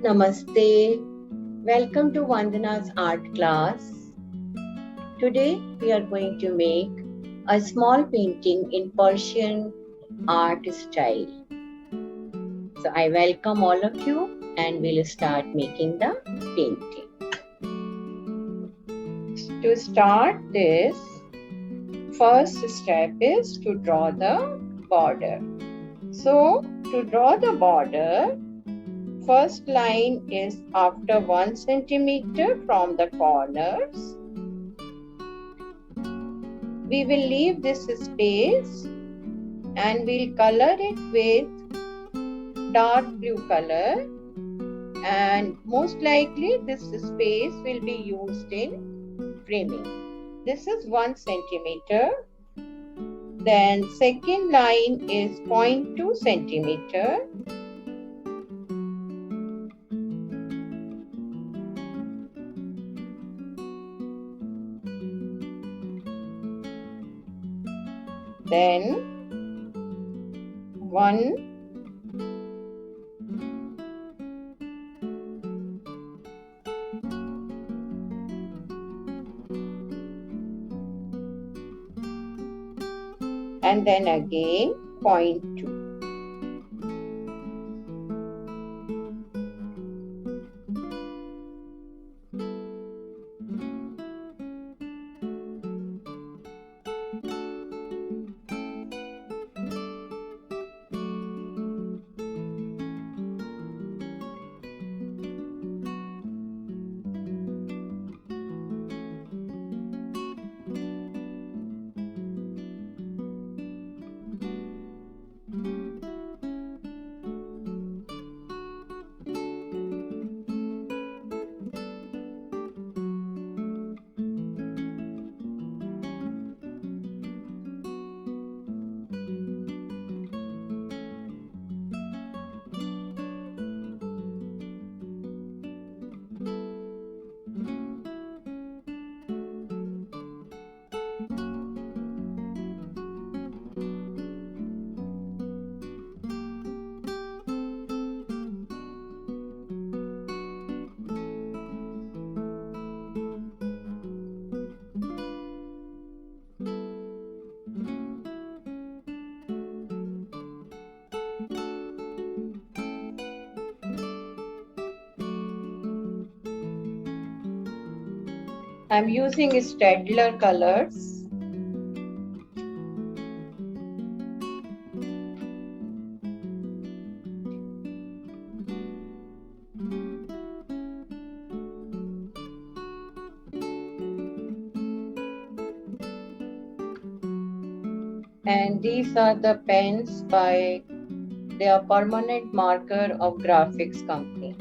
Namaste. Welcome to Vandana's art class. Today we are going to make a small painting in Persian art style. So I welcome all of you and we'll start making the painting. To start this, first step is to draw the border. So to draw the border, first line is after 1 centimeter from the corners. We will leave this space and we'll color it with dark blue color, and most likely this space will be used in framing. This is 1 centimeter. Then second line is 0.2 centimeter. Then 1, and then again 0.2. I'm using Staedtler colors. And these are the pens by their permanent marker of graphics company.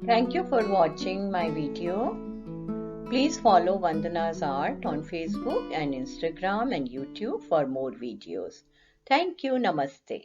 Thank you for watching my video. Please follow Vandana's Art on Facebook and Instagram and YouTube for more videos. Thank you. Namaste.